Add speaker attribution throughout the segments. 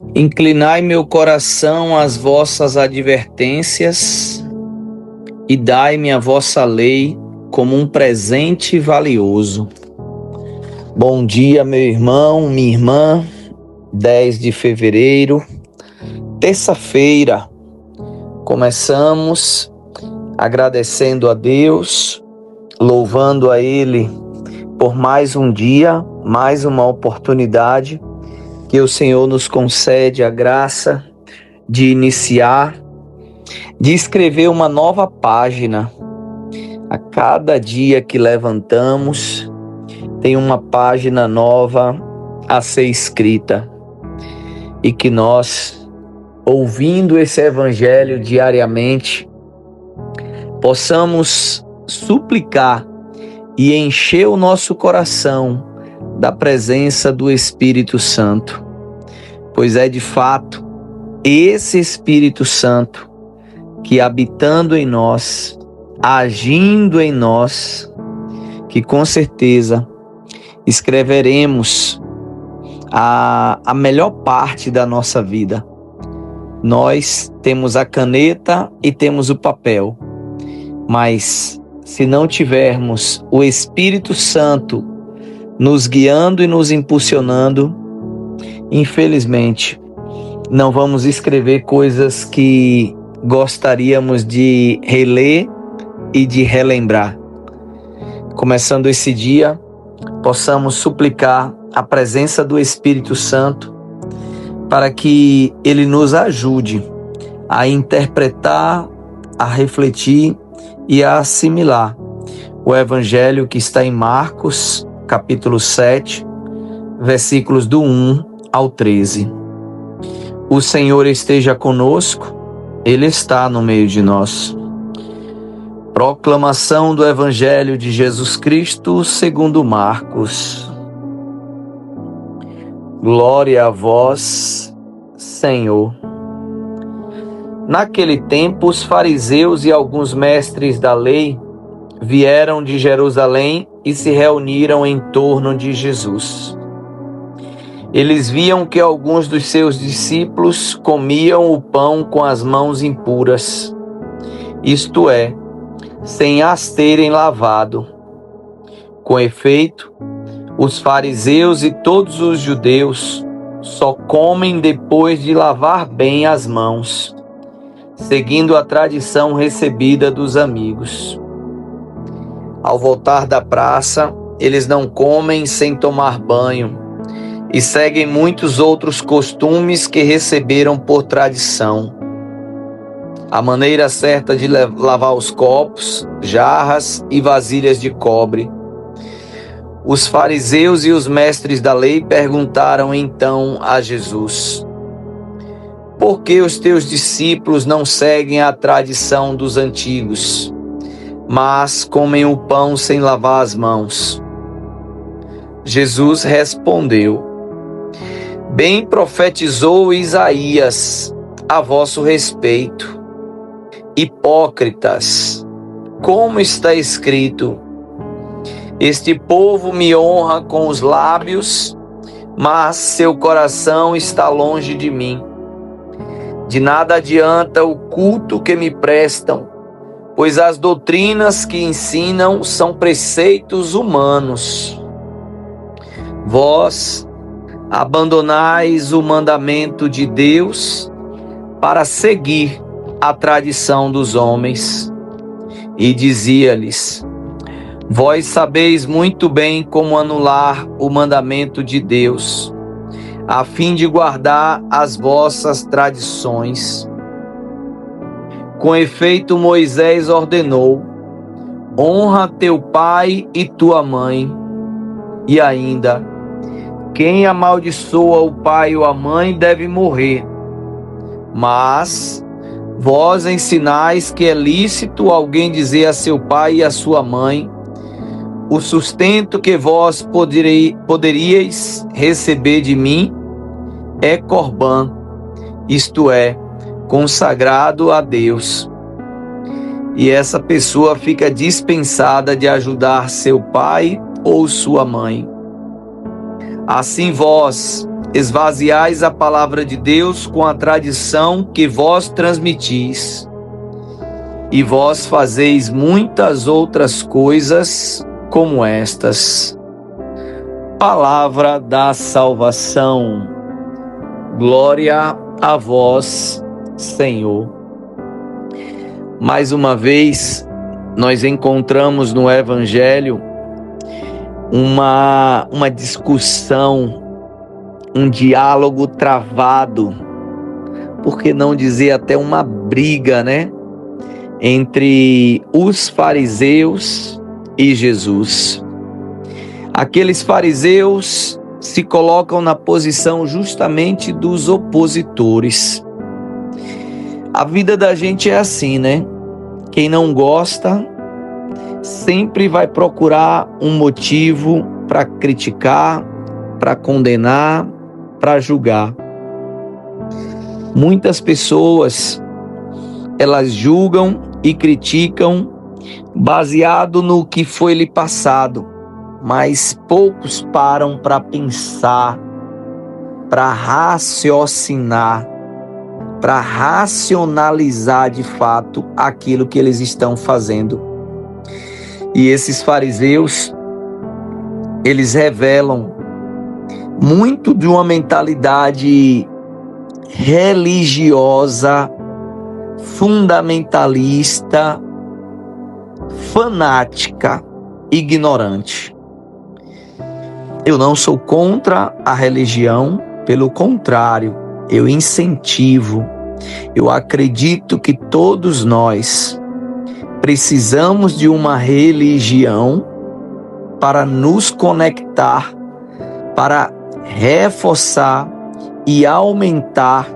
Speaker 1: Inclinai meu coração às vossas advertências e dai-me a vossa lei como um presente valioso. Bom dia, meu irmão, minha irmã. 10 de fevereiro, terça-feira. Começamos agradecendo a Deus, louvando a Ele por mais um dia, mais uma oportunidade que o Senhor nos concede a graça de iniciar, de escrever uma nova página. A cada dia que levantamos, tem uma página nova a ser escrita. E que nós, ouvindo esse evangelho diariamente, possamos suplicar e encher o nosso coração da presença do Espírito Santo. Pois é de fato esse Espírito Santo que, habitando em nós, agindo em nós, que com certeza escreveremos a melhor parte da nossa vida. Nós temos a caneta e temos o papel, mas se não tivermos o Espírito Santo nos guiando e nos impulsionando, infelizmente, não vamos escrever coisas que gostaríamos de reler e de relembrar. Começando esse dia, possamos suplicar a presença do Espírito Santo para que Ele nos ajude a interpretar, a refletir e a assimilar o Evangelho que está em Marcos, capítulo 7, versículos do 1 ao 13. O Senhor esteja conosco, Ele está no meio de nós. Proclamação do Evangelho de Jesus Cristo segundo Marcos. Glória a vós, Senhor. Naquele tempo, os fariseus e alguns mestres da lei vieram de Jerusalém e se reuniram em torno de Jesus. Eles viam que alguns dos seus discípulos comiam o pão com as mãos impuras, isto é, sem as terem lavado. Com efeito, os fariseus e todos os judeus só comem depois de lavar bem as mãos, seguindo a tradição recebida dos amigos. Ao voltar da praça, eles não comem sem tomar banho e seguem muitos outros costumes que receberam por tradição. A maneira certa de lavar os copos, jarras e vasilhas de cobre. Os fariseus e os mestres da lei perguntaram então a Jesus: por que os teus discípulos não seguem a tradição dos antigos, mas comem o pão sem lavar as mãos? Jesus respondeu: bem profetizou Isaías a vosso respeito. Hipócritas, como está escrito: este povo me honra com os lábios, mas seu coração está longe de mim. De nada adianta o culto que me prestam, pois as doutrinas que ensinam são preceitos humanos. Vós abandonais o mandamento de Deus para seguir a tradição dos homens. E dizia-lhes: vós sabeis muito bem como anular o mandamento de Deus, a fim de guardar as vossas tradições. Com efeito, Moisés ordenou: honra teu pai e tua mãe. E ainda: quem amaldiçoa o pai ou a mãe deve morrer. Mas vós ensinais que é lícito alguém dizer a seu pai e a sua mãe: o sustento que vós poderíeis receber de mim é corbã, isto é, consagrado a Deus. E essa pessoa fica dispensada de ajudar seu pai ou sua mãe. Assim vós, esvaziais a palavra de Deus com a tradição que vós transmitis, e vós fazeis muitas outras coisas como estas. Palavra da salvação. Glória a vós, Senhor. Mais uma vez, nós encontramos no Evangelho uma discussão, um diálogo travado, por que não dizer até uma briga, né? Entre os fariseus e Jesus. Aqueles fariseus se colocam na posição justamente dos opositores. A vida da gente é assim, né? Quem não gosta sempre vai procurar um motivo para criticar, para condenar, para julgar. Muitas pessoas, elas julgam e criticam baseado no que foi lhe passado, mas poucos param para pensar, para raciocinar, para racionalizar de fato aquilo que eles estão fazendo. E esses fariseus, eles revelam muito de uma mentalidade religiosa, fundamentalista, fanática, ignorante. Eu não sou contra a religião, pelo contrário, eu incentivo. Eu acredito que todos nós precisamos de uma religião para nos conectar, para reforçar e aumentar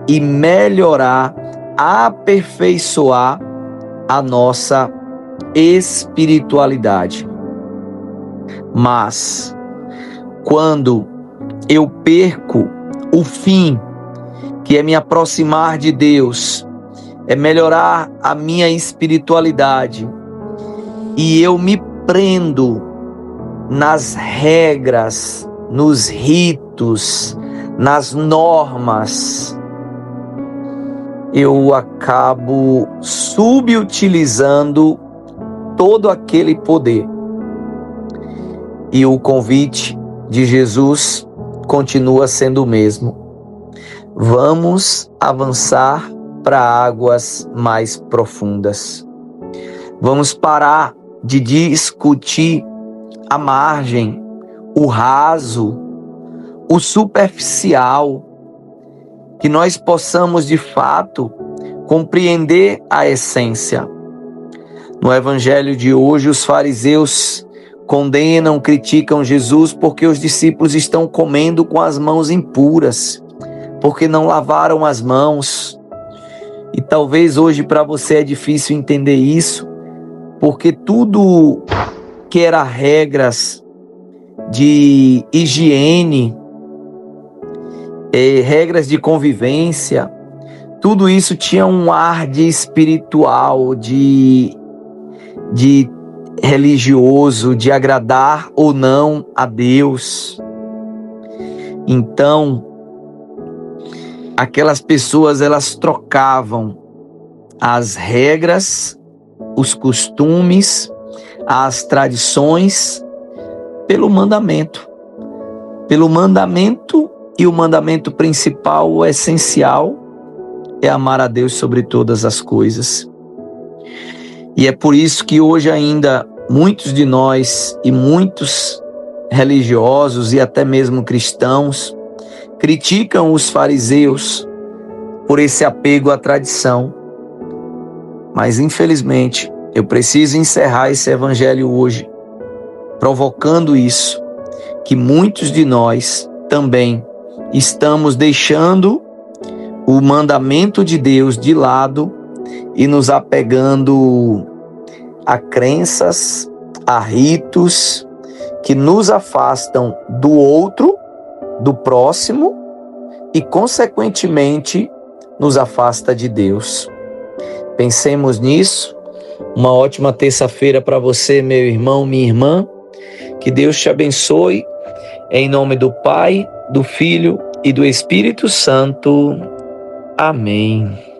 Speaker 1: e melhorar, aperfeiçoar a nossa espiritualidade. Mas quando eu perco o fim, que é me aproximar de Deus, é melhorar a minha espiritualidade, e eu me prendo nas regras, nos ritos, nas normas, eu acabo subutilizando todo aquele poder. E o convite de Jesus continua sendo o mesmo. Vamos avançar para águas mais profundas. Vamos parar de discutir a margem, o raso, o superficial, que nós possamos de fato compreender a essência. No evangelho de hoje, os fariseus condenam, criticam Jesus porque os discípulos estão comendo com as mãos impuras, porque não lavaram as mãos. E talvez hoje para você é difícil entender isso, porque tudo que era regras de higiene, regras de convivência, tudo isso tinha um ar de espiritual, de religioso, de agradar ou não a Deus. Então, aquelas pessoas, elas trocavam as regras, os costumes, as tradições pelo mandamento. Pelo mandamento, e o mandamento principal, o essencial, é amar a Deus sobre todas as coisas. E é por isso que hoje ainda muitos de nós e muitos religiosos e até mesmo cristãos criticam os fariseus por esse apego à tradição. Mas infelizmente eu preciso encerrar esse evangelho hoje provocando isso, que muitos de nós também estamos deixando o mandamento de Deus de lado e nos apegando a crenças, a ritos que nos afastam do outro, do próximo e, consequentemente, nos afasta de Deus. Pensemos nisso. Uma ótima terça-feira para você, meu irmão, minha irmã. Que Deus te abençoe. Em nome do Pai, do Filho e do Espírito Santo. Amém.